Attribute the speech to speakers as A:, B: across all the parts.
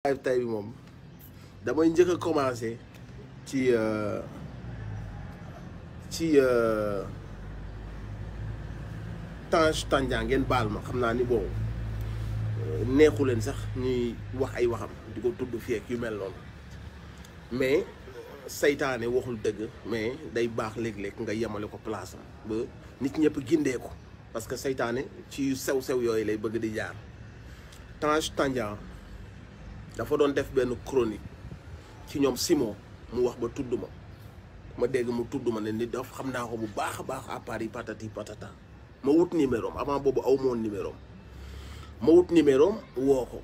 A: tey bi moom damay njëkk a commencé ci Tange Tandian ngeen baal ma xam naa ni bon neexu leen sax ñuy wax ay waxam di ko tudd fii ak yu mel noonu mais saytaane waxul dëgg mais day baax léeg-léeg nga yemale ko place am ba nit ñëpp gindee ko parce que saytaane ci yu sew-sew yooyu lay bëgg di jaar. Tange Tandian dafa doon def benn chronique ci ñoom Simon mu wax ba tudd ma dégg mu tudd ma ne nit daf xam naa ko bu baax a baax à Paris patati patata ma wut numéro am avant boobu aw moon numéro am ma wut numéro am woo ko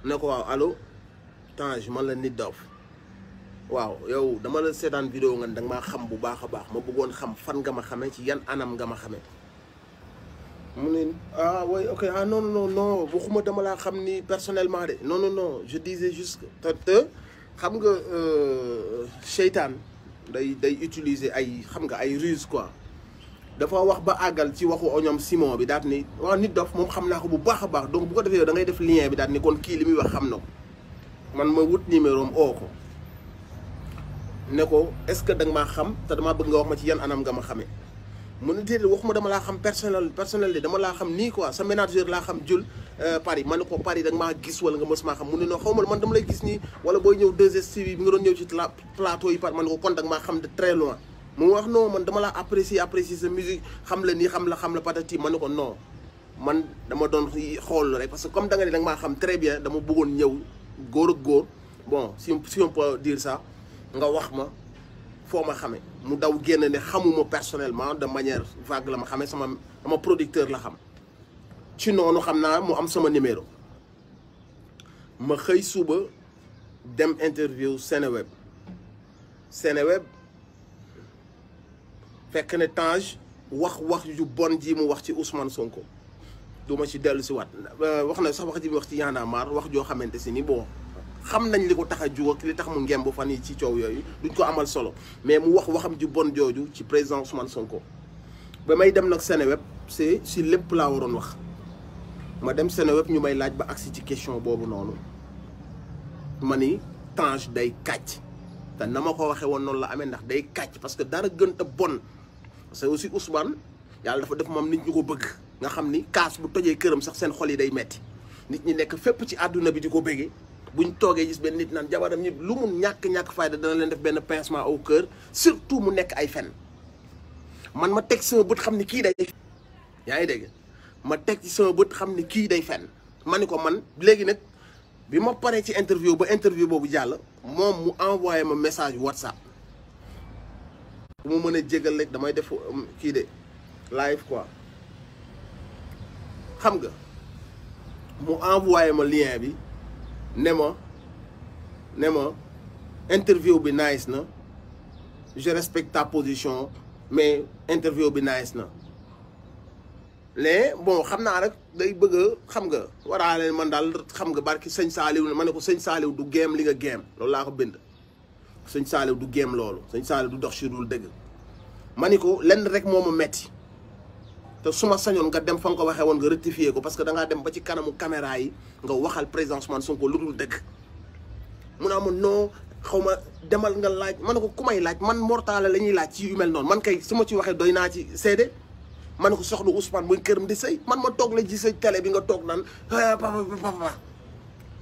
A: ne ko waaw allo Tange man la nit dof waaw yow dama la seetaan vidéo nga danga maa xam bu baax a baax ma bëggoon xam fan nga ma xamee ci yan anam nga ma xamee mu ne ah oui ok ah non non non waxuma dama laa xam ni personnellement de non non non je disais juste que te xam nga seytaan day utiliser ay xam nga ay ruse quoi dafa wax ba àggal ci waxu ñoom Simon bi daat ni waaw nit dof moom xam naa ko bu baax a baax donc bu ko defee yow da ngay def lien bi daat ni kon kii li muy wax xam na ko man ma wut numéro am oo ko ne ko est-ce que da nga maa xam te damaa bëgg nga wax ma ci yan anam nga ma xamee mu ne déedéet waxuma dama laa xam personnel de dama laa xam nii quoi sa manager laa xam jul Paris ma ne ko Paris da nga maa gis wala nga mës maa xam mu ne non xaw ma man dama lay gis nii wala booy ñëw 2STV bi nga doon ñëw ci plateau yi par ma ne ko kon da nga maa xam de très loin mu wax non man dama laa apprécier sa musique xam la nii xam la patati ma ne ko non man dama doon xool rek parce que comme da nga ne da nga maa xam très bien dama bëggoon ñëw góor ak góor bon si on peut dire ça nga wax ma foo ma xamee mu daw génn ne xamuma personnellement de manière vague la ma xamee sama producteur la xam ci noonu xam naa mu am sama numéro ma xëy suba dem interview Seneweb fekk ne Tange wax yu bon ji mu wax ci Ousmane Sonko du ma ci dellu si waat wax na sax wax ji mu wax ci Y'en a marre wax joo xamante si ni bon xam nañ li ko tax a jug ak li tax mu ngemb fan yi ci coow yooyu duñ ko amal solo mais mu waxam ju bon jooju ci président Ousmane Sonko ba may dem nag Seneweb c'est si lépp laa waroon wax ma dem Seneweb ñu may laaj ba agsi ci question boobu noonu ma ni Tange day kàcc te na ma ko waxee woon noonu la amee ndax day kàcc parce que dara gën a bon parce que aussi Ousmane yàlla dafa def moom nit ñu ko bëgg nga xam ni kaas bu tojee këram sax seen xol yi day metti nit ñi nekk fépp ci àdduna bi di ko bëggee buñ toogee gis benn nit naan jabaram ñi lu mu ñàkk fayda dana leen def benn pincement au cœur surtout mu nekk ay fen man ma teg sama bët xam ni kii day yaa ngi dégg ma teg ci sama bët xam ni kii day fen ma ni ko man léegi nag bi ma paree ci interview boobu jàll moom mu envoyé ma message WhatsApp bu mu mën a jégal rek damay def kii de live quoi xam nga mu envoyé ma lien bi ne ma interview bi nice na je respecte ta position mais interview bi nice na mais bon xam naa rek day bëgg a xam nga waraale man daal xam nga barki sëñ Saaliw ma ne ko sëñ Saaliw du géem li nga géem loolu laa ko bind sëñ Saaliw du géem loolu sëñ Saaliw du dox ci dul dëgg ma ni ko lenn rek moo ma metti te su ma sañoon nga dem fa nga ko waxee woon nga rectifier ko parce que da ngaa dem ba ci kanamu caméra yi nga waxal président Ousmane Sonko lu dul dëgg mu naa ma non xaw ma demal nga laaj ma ne ko ku may laaj man mortale la ñuy laaj ci yu mel noonu man kay su ma ci waxee doy naa ci seede ma ne ko soxna Ousmane muy këram di sëy man ma toog la ji sa télé bi nga toog naan papa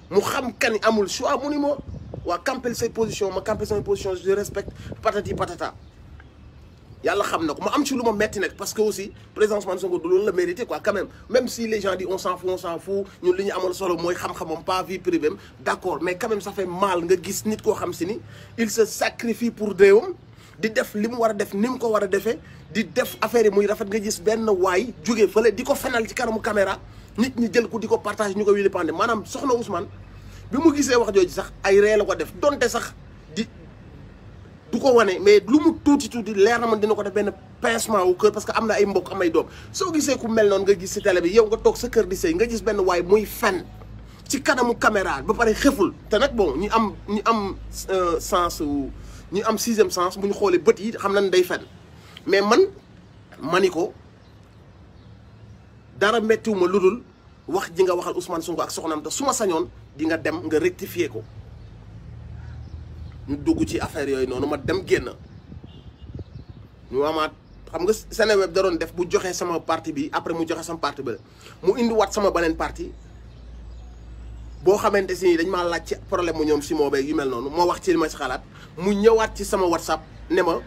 A: mu xam kani amul choix mu ni ma waa campel say position ma campel say position je respecte patati patata yàlla xam na ko ma am ci lu ma metti nag parce que aussi président Ousmane Sonko du loolu la mérité quoi quand même si les gens disent on s'en fout ñun li ñu amal solo mooy xam-xamam pas vie privée d'accord mais quand même ça fait mal nga gis nit koo xam si ni il se sacrifie pour réewam di def li mu war a def ni mu ko war a defee di def affaire yi muy rafet nga gis benn waay jógee fële di ko fenal ci kanamu caméra nit ñi jël ko di ko partage ñu ko wili pande maanaam soxna Ousmane bi mu gisee wax jooju sax ay ree la ko def donte sax du ko wane mais lu mu tuuti leer na man dina ko def benn pincement au cœur parce que am na ay mbokk am ay doom soo gisee ku mel noonu nga gis ci télé bi yow nga toog sa kër di sëy nga gis benn waay muy fen ci kanamu caméra ba pare xeful te nag bon ñi am sens ñi am sixième sens bu ñu xoolee bët yi xam nañ day fen mais man ni ko dara méttiwuma lu dul wax ji nga waxal Ousmane Sonko ak soxnaam te su ma sañoon di nga dem nga rectifier ko ñu dugg ci affaire yooyu noonu ma dem génn ñu amaat xam nga Seneweb da doon def bu joxee sama parti bi après mu joxe sama parti ba mu indi waat sama beneen parti boo xamante si dañ maa laaj ci problème mu ñoom si moo beeg yu mel noonu moo wax ci li ma si xalaat mu ñëwaat ci sama WhatsApp ne ma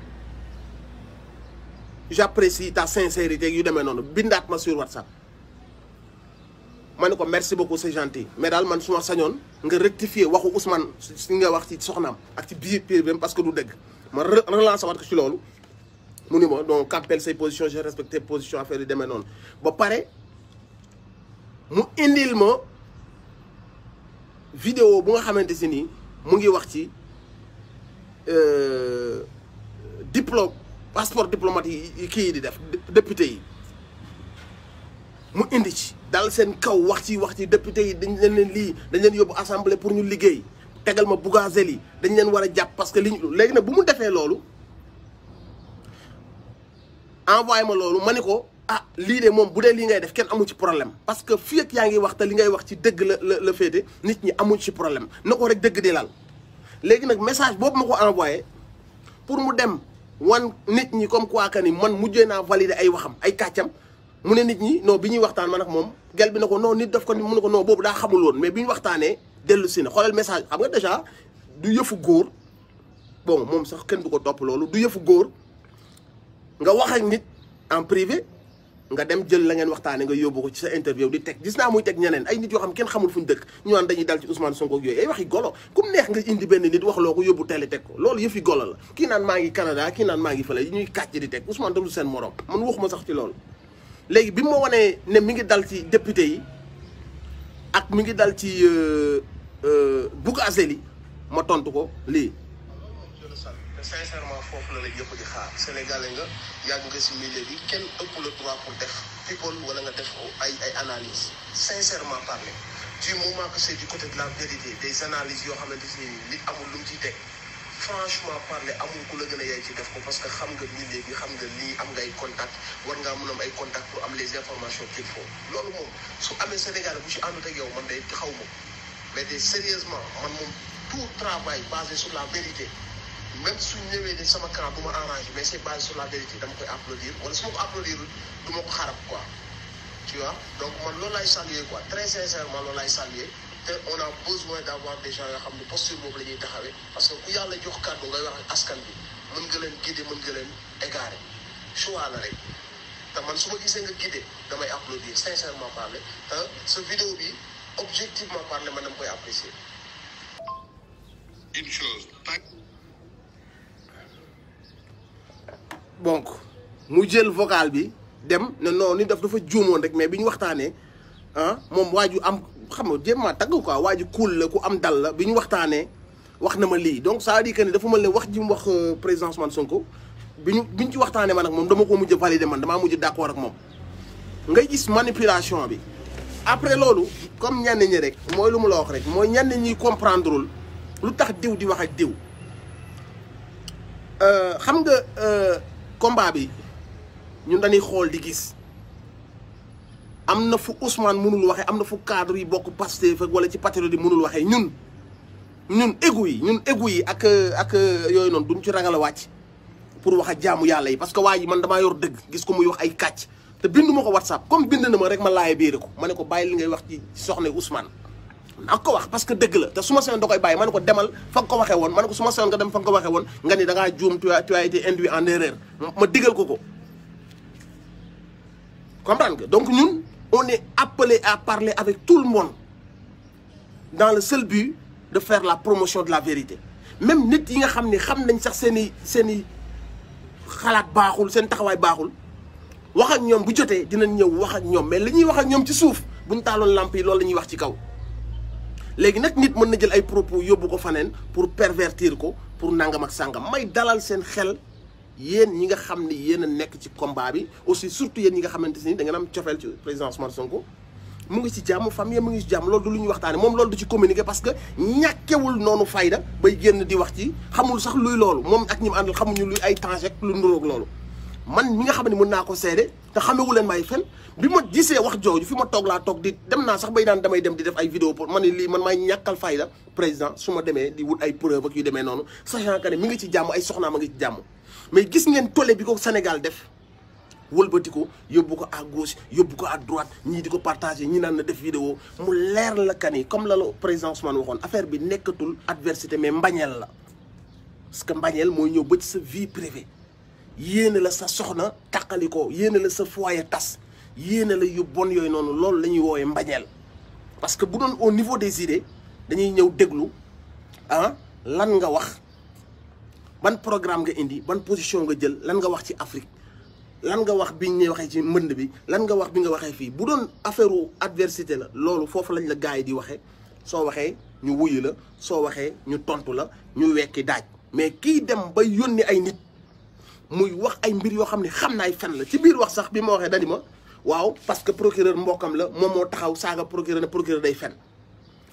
A: j'apprécie ta sincérité yu demee noonu bindaat ma sur WhatsApp ma ne ko merci beaucoup c'est gentil mais daal man su ma sañoon nga rectifier waxu Ousmane si nga wax ci soxnaam ak ci biir bi parce que du dëgg ma relancer waat ko ci loolu mu ni ma donc campel say position j'ai respecté position affaire yu demee noonu ba pare mu indil ma vidéo bu nga xamante si nii mu ngi wax ci diplôme passeport diplomatique yi kii yi di def député yi mu indi ci dal seen kaw wax ci député yi dañ leen lii dañ leen yóbbu assemblée pour ñu liggéey tegal ma Bougazelli dañ leen war a jàpp parce que li ñu léegi nag bu mu defee loolu envoyé ma loolu ma ni ko ah lii de moom bu dee lii ngay def kenn amu ci problème parce que fii ak yaa ngi wax te li ngay wax ci dëgg la féete nit ñi amuñ ci problème na ko rek dëgg di lal léegi nag message boobu ma ko envoyé pour mu dem wan nit ñi comme quoi que ni man mujjee naa valider ay waxam ay kàccam mu ne nit ñi non bi ñuy waxtaan man ak moom gel bi na ko non nit daf ko mu ne ko non boobu daa xamul woon mais bi ñu waxtaanee dellu si na xoolal message xam nga déjà du yëfu góor bon moom sax kenn du ko topp loolu du yëfu góor nga wax ak nit en privé nga dem jël la ngeen waxtaanee nga yóbbu ko ci sa interview di teg gis naa muy teg ñeneen ay nit yoo xam kenn xamul fu ñu dëkk ñu naan dañuy dal ci Ousmane Sonko ak yooyu ay waxi golo ku mu neex nga indi benn nit wax loo ko yóbbu télé teg ko loolu yëfi golo la kii naan maa ngi Canada kii naan maa ngi fële ñuy kàcc di teg Ousmane déglu seen morom man waxuma sax ci loolu léegi bi ma wanee ne mi ngi dal ci député yi ak mi ngi dal ci Bougazelli ma tontu ko lii. sincèrement foofu la ñëpp di xaar sénégalais nga yàgg nga si milieu bi kenn ëpp le droit pour def people wala nga def ay analyse sincèrement parler du moment que c'est du côté de la vérité des analyses yoo xamante ni nit amul lu mu ciy teg franchement parler amul ku la gën a yaay ci def ko parce que xam nga milieu bi xam nga lii am nga ay contact war ngaa mën am ay contact pour am les informations qu'il faut loolu moom su amee sénégalais bu ci àndut ak yow man day xaw ma mais de sérieusement man moom tout travail basé sur la vérité même su ñëwee ne sama camp du ma arrangé mais c'est basé sur la vérité dama koy applaudir wala su ma ko applaudir du ma ko xarab quoi tu vois donc man loolu laay saluer quoi très sincèrement loolu laay saluer te on a besoin d'avoir des gens yoo xam ne posture boobu la ñuy taxawee parce que ku yàlla jox kàddu ngay wax ak askan bi mën nga leen guider mën nga leen égarer choix la rek te man su ma gisee nga guider damay applaudir sincèrement parler te sa vidéo bi objectivement parler man dama koy apprécier. Une chose. donc mu jël vocal bi dem ne non ni dafa juumoon rek mais bi ñu waxtaanee ah moom waa ju am xam nga jéem a tagg quoi waa ju cool la ku am dal la bi ñu waxtaanee wax na ma lii donc ça veut dire que ni dafa mel ne wax ji mu wax président Ousmane Sonko bi ñu ci waxtaanee man ak moom dama ko mujj valider man damaa mujj d'accord ak moom. ngay gis manipulation bi après loolu comme ñenn ñi rek mooy lu mu la wax rek mooy ñenn ñi comprendrewul lu tax diw di wax ak diw xam nga. combat bi ñun dañuy xool di gis am na fu Ousmane mënul waxee am na fu cadre yi bokk Pastef wala ci patriote yi mënul waxee ñun égu yi ak yooyu noonu duñ ci ragal a wàcc pour wax ak jaamu yàlla yi parce que waa ji man damaa yor dëgg gis ko muy wax ay kàcc te bindu ma ko WhatsApp comme bind na ma rek ma laaye biire ko ma ne ko bàyyi li ngay wax ci soxna Ousmane ak ko wax parce que dëgg la te su ma seyoon da koy bàyyi ma ne ko demal fa nga ko waxee woon ma ne ko su ma seyoon nga dem fa nga ko waxee woon nga ni da ngaa juum tu as été induit en erreur ma digal ko comprendre nga donc ñun on est appelé à parler avec tout le monde dans le seul but de faire la promotion de la vérité même nit yi nga xam ne xam nañ sax seen i xalaat baaxul seen taxawaay baaxul wax ak ñoom bu jotee dinañ ñëw wax ak ñoom mais li ñuy wax ak ñoom ci suuf buñ taaloon lamp yi loolu la ñuy wax ci kaw léegi nag nit mën na jël ay propos yóbbu ko faneen pour pervertir ko pour nangam ak sàngam may dalal seen xel yéen ñi nga xam ne yéen a nekk ci combat bi aussi surtout yéen ñi nga xamante ni da ngeen am cofeel ci président Ousmane Sonko mu ngi ci jàmm famille mu ngi ci jàmm loolu du lu ñuy waxtaane moom loolu du ci communiquer parce que ñàkkewul noonu fayda bay génn di wax ci xamul sax luy loolu moom ak ñi mu àndal xamuñu luy ay temps ak lu nuroog loolu man mi nga xam ne mën naa ko seede te xamewu leen may fen bi ma gisee wax jooju fi ma toog laa toog di dem naa sax bay daan damay dem di def ay vidéo pour man ne lii man maay ñàkkal fayda président su ma demee di wut ay preuve ak yu demee noonu sachant que ne mi ngi ci jàmm ay soxnaam a ngi ci jàmm mais gis ngeen tollé bi ko Sénégal def wëlbati ko yóbbu ko à gauche yóbbu ko à droite ñii di ko partagé ñi naan na def vidéo mu leer la ka ni comme la président Ousmane waxoon affaire bi nekkatul adversité mais mbañeel la parce que mbañeel mooy ñëw ba ci sa vie privée yéene la sa soxna tàqali ko yéene la sa foyer tas yéene la yu bon yooyu noonu loolu la ñuy woowee mbañeel parce que bu doon au niveau des idées dañuy ñëw déglu ah lan nga wax ban programme nga indi ban position nga jël lan nga wax ci Afrique lan nga wax biñ ñuy waxee ci mbënd bi lan nga wax bi nga waxee fii bu doon affaire adversité la loolu foofu lañ la gars yi di waxee soo waxee ñu wuyu la soo waxee ñu tontu la ñu wekki daaj mais kii dem ba yónni ay nit muy wax ay mbir yoo xam ne xam naa ay fen la ci biir wax sax bi ma waxee dani ma waaw parce que procureur mbokkam la moom moo taxaw saaga procureur ne procureur day fen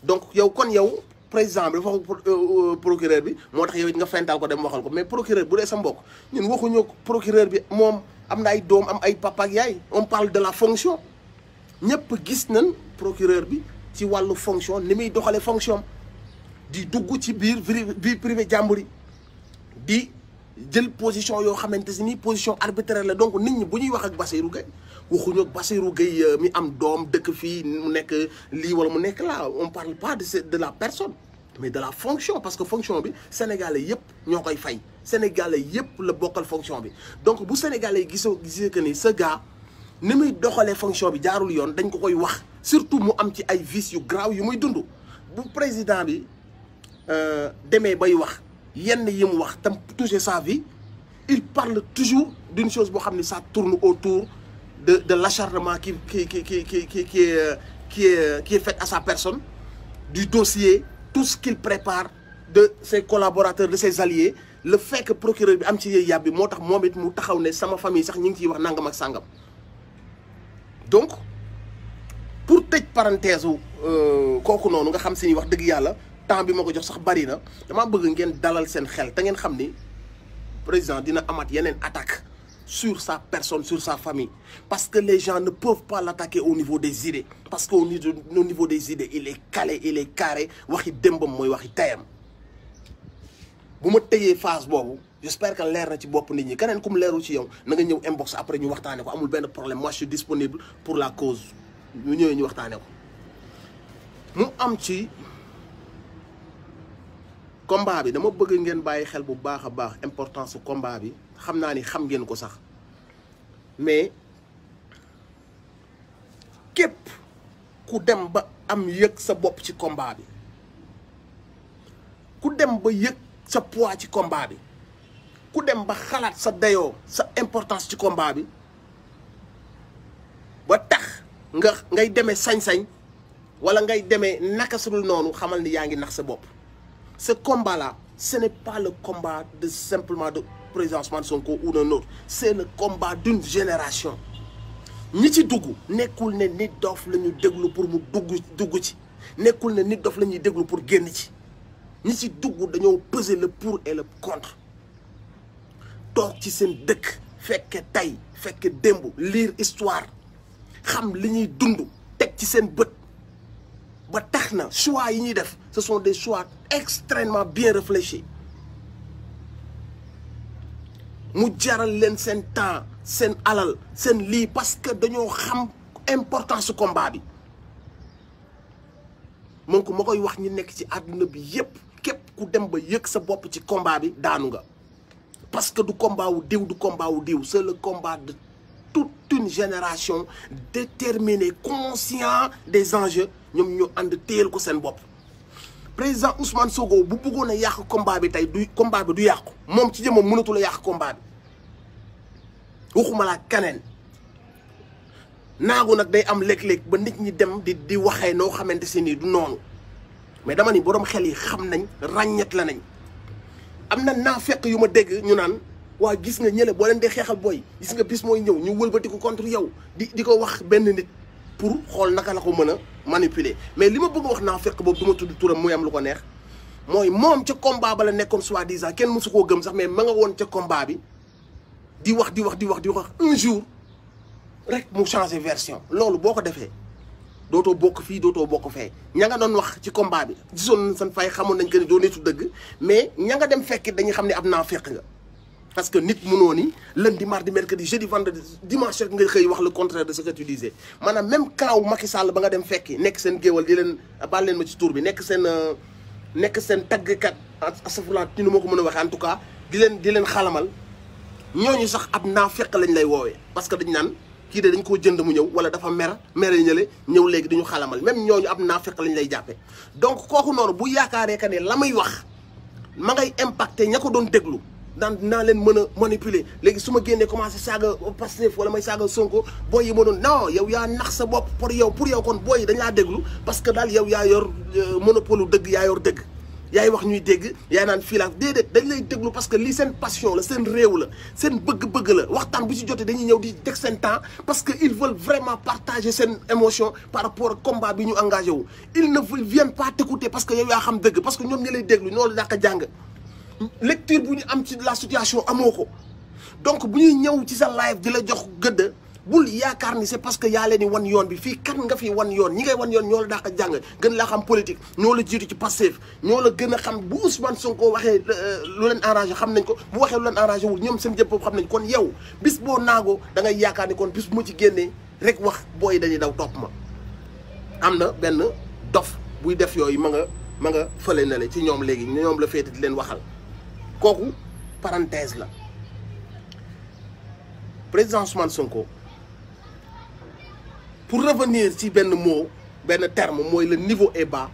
A: donc yow kon yow président bi dafa wax procureur bi moo tax yow it nga fental ko dem waxal ko mais procureur bu dee sa mbokk ñun waxuñu procureur bi moom am na ay doom am ay papa ak yaay on parle de la fonction ñëpp gis nañ procureur bi ci wàllu fonction ni muy doxalee fonction di dugg ci biir vie privée jàmbur yi di jël position yoo xamante si ni position arbitraire la donc nit ñi bu ñuy wax ak Bassirou Gueye waxuñu ak Bassirou Gueye mi am doom dëkk fii mu nekk lii wala mu nekk là on parle pas de la personne mais de la fonction parce que fonction bi sénégalais yëpp ñoo koy fay sénégalais yëpp la bokkal fonction bi donc bu sénégalais yi gisee que ni ce gars ni muy doxalee fonction bi jaarul yoon dañ ko koy wax surtout mu am ci ay vices yu grave yu muy dund bu président bi demee bay wax yenn yi mu wax tam toucher sa vie il parle toujours d'une chose boo xam ne ça tourne autour de l'acharnement qui est fait à sa personne du dossier tout ce qu'il prépare de ses collaborateurs de ses alliés le fait que procureur bi am ci yëy yàbbi moo tax moom it mu taxaw ne sama famille sax ñu ngi ciy wax nangam ak sàngam donc pour tëj parenthèse kooku noonu nga xam si ni wax dëgg yàlla temps bi ma ko jox sax bari na dama bëgg ngeen dalal seen xel te ngeen xam ni président dina amaat yeneen attaque sur sa personne sur sa famille parce que les gens ne peuvent pas l'attaquer au niveau des idées parce que au niveau des idées il est calé il est carré waxi démbam mooy waxi tayam bu ma tëyee phase boobu j'espère que leer na ci bopp nit ñi keneen ku mu leeru ci yow na nga ñëw inbox après ñu waxtaane ko amul benn problème moi je suis disponible pour la cause ñu ñëwee ñu waxtaane ko mu am ci combat bi dama bëgg ngeen bàyyi xel bu baax a baax importance su combat bi xam naa ni xam ngeen ko sax mais képp ku dem ba am yëg sa bopp ci combat bi ku dem ba yëg sa poids ci combat bi ku dem ba xalaat sa dayoo sa importance ci combat bi ba tax ngay demee sañ-sañ wala ngay demee naka sudul noonu xamal ni yaa ngi nax sa bopp. Ce combat-là, ce n'est pas le combat de simplement de président Ousmane Sonko ou d'un autre. C'est le combat d'une génération. ñi ci dugg nekkul ne nit dof la ñu déglu pour mu dugg ci nekkul ne nit dof la ñuy déglu pour génn ci ñi ci dugg dañoo peser le pour et le contre toog ci seen dëkk fekke tey fekke démb lire histoire xam li ñuy dund teg ci seen bët ba tax na choix yi ñuy def ce sont des choix extrêmement bien réfléchis mu jaral leen seen temps seen alal seen lii parce que dañoo xam importance su combat bi moom ko ma koy wax ñi nekk ci àdduna bi yépp képp ku dem ba yëg sa bopp ci combat bi daanu nga parce que du combat wu diw du combat wu diw c'est le combat de toute une génération déterminée conscient des enjeux ñoom ñu ànd téyel ko seen bopp président Ousmane Sonko bu bëggoon a yàq combat bi tey du combat bi du yàqu moom ci jëmmam mënatul a yàq combat bi waxuma laa kaneen naagu nag day am léeg-léeg ba nit ñi dem di waxee noo xamante si nii du noonu mais dama ni boroom xel yi xam nañ ràññet la nañ am na naafeq yu ma dégg ñu naan waa gis nga ñële boo leen di xeexal booy gis nga bis mooy ñëw ñu wëlbati ko contre yow di ko wax benn nit pour xool naka la ko mën a manipuler mais li ma bëgg wax naafeq boobu du ma tudd turam muy am lu ko neex mooy moom ca combat ba la nekkoon soi-disant kenn mësu koo gëm sax mais ma nga woon ca combat bi di wax un jour rek mu changer version loolu boo ko defee dootoo bokk fii dootoo bokk fee ña nga doon wax ci combat bi gisoon seen fay xamoon nañ que ni doo nitu dëgg mais ña nga dem fekk dañuy xam ne ab naa fekk nga parce que nit mënoo ni lundi mardi mercredi jeudi vendredi dimanche rek nga xëy wax le contraire de ce que tu disais maanaam même kaw Macky Sall ba nga dem fekki nekk seen géewal di leen baal leen ma ci tur bi nekk seen taggkat astafurlah ni ma ko mën a waxee en tout cas di leen xalamal ñooñu sax ab naa fekk lañ lay woowee parce que dañ naan kii de dañ koo jënd mu ñëw wala dafa mere ñële ñëw léegi dañu xalamal même ñooñu ab naa fekk lañ lay jàppee donc kooku noonu bu yaakaaree que ne la muy wax ma ngay impacté ña ko doon déglu daan naa leen mën a manipuler léegi su ma génnee commencé saaga Pastef wala may saaga Sonko booy yi ma doon non yow yaa nax sa bopp pour yow kon booy yi dañ laa déglu parce que daal yow yaa yor monopole dëgg yaa yor dëgg yaay wax ñuy dégg yaay naan fii la déedéet dañ lay déglu parce que lii seen passion la seen réew la seen bëgg-bëgg la waxtaan bu ci jotee dañuy ñëw di teg seen temps parce que ils veulent vraiment partager seen émotion par rapport ak combat bi ñu engagé wu ils ne viennent pas t'écouter parce que yow yaa xam dëgg parce que ñoom ñi lay déglu ñoo la dàq jàng lecture bu ñu am ci la situation amoo ko donc bu ñuy ñëw ci sa live di la jox gëdd bul yaakaar ni c'est parce que yaa leen di wan yoon bi fii kan nga fi wan yoon ñi ngay wan yoon ñoo la dàq jàng gën laa xam politique ñoo la jiitu ci Pastef ñoo la gën a xam bu Ousmane Sonko waxee lu leen arrangé xam nañ ko bu waxee lu leen arrangé wul ñoom seen jëpp xam nañ kon yow bis boo naagoo da ngay yaakaar ni kon bis bu ma ci génnee rek wax booy dañuy daw topp ma am na benn dof buy def yooyu ma nga fële na le ci ñoom léegi ñoom la féete di leen waxal kooku parenthèse la président Ousmane Sonko pour revenir ci benn mot benn terme mooy le niveau est bas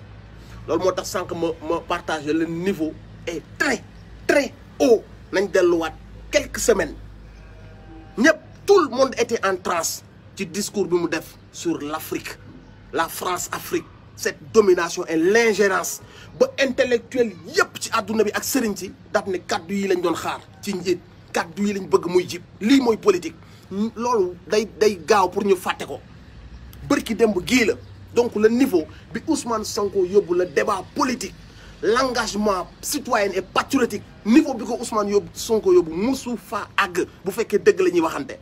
A: loolu moo tax sànq ma partager le niveau est très très haut nañ delluwaat quelques semaines ñëpp tout le monde était en transe ci discours bi mu def sur l'Afrique la France-Afrique cette domination et l'ingérence ba intellectuel yëpp ci àdduna bi ak sëriñ si daat ne kaddu yi lañ doon xaar ci njiit kaddu yi lañ bëgg muy jib lii mooy politique loolu day gaaw pour ñu fàtte ko bërki démb gii la donc le niveau bi Ousmane Sonko yóbbu le débat politique l'engagement citoyen et patriotique niveau bi ko Ousmane Sonko yóbbu musu fa àgg bu fekkee dëgg la ñuy waxante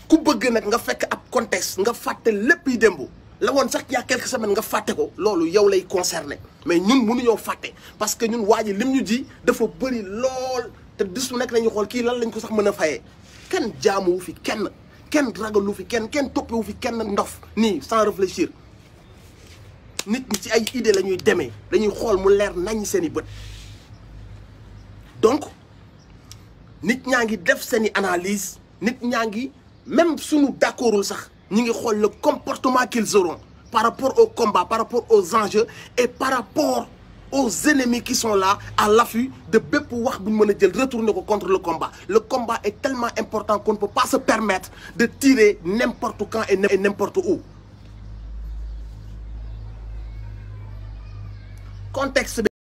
A: ku bëgg nag nga fekk ab contexte nga fàtte lépp yi démb la woon sax y a quelques semaines nga fàtte ko loolu yow lay concerné mais ñun mënuñoo fàtte parce que ñun waa ji lim ñu ji dafa bëri lool te bis bu nekk nañu xool kii lan lañ ko sax mën a fayee kenn jaamuwu fi kenn ragalu fi kenn toppewu fi kenn ndof nii sans réfléchir nit ñi ci ay idée la ñuy demee dañuy xool mu leer nañ seeni bët donc nit ñaa ngi def seeni analyse nit ñaa ngi même suñu d'accordul sax ñi ngi xool le comportement qu'ils auront par rapport au combat par rapport aux enjeux et par rapport aux ennemis qui sont là à l'affût de bépp wax bu ñu mën a jël retourner ko contre le combat est tellement important qu'on ne peut pas se permettre de tirer n'importe quand et n'importe où contexte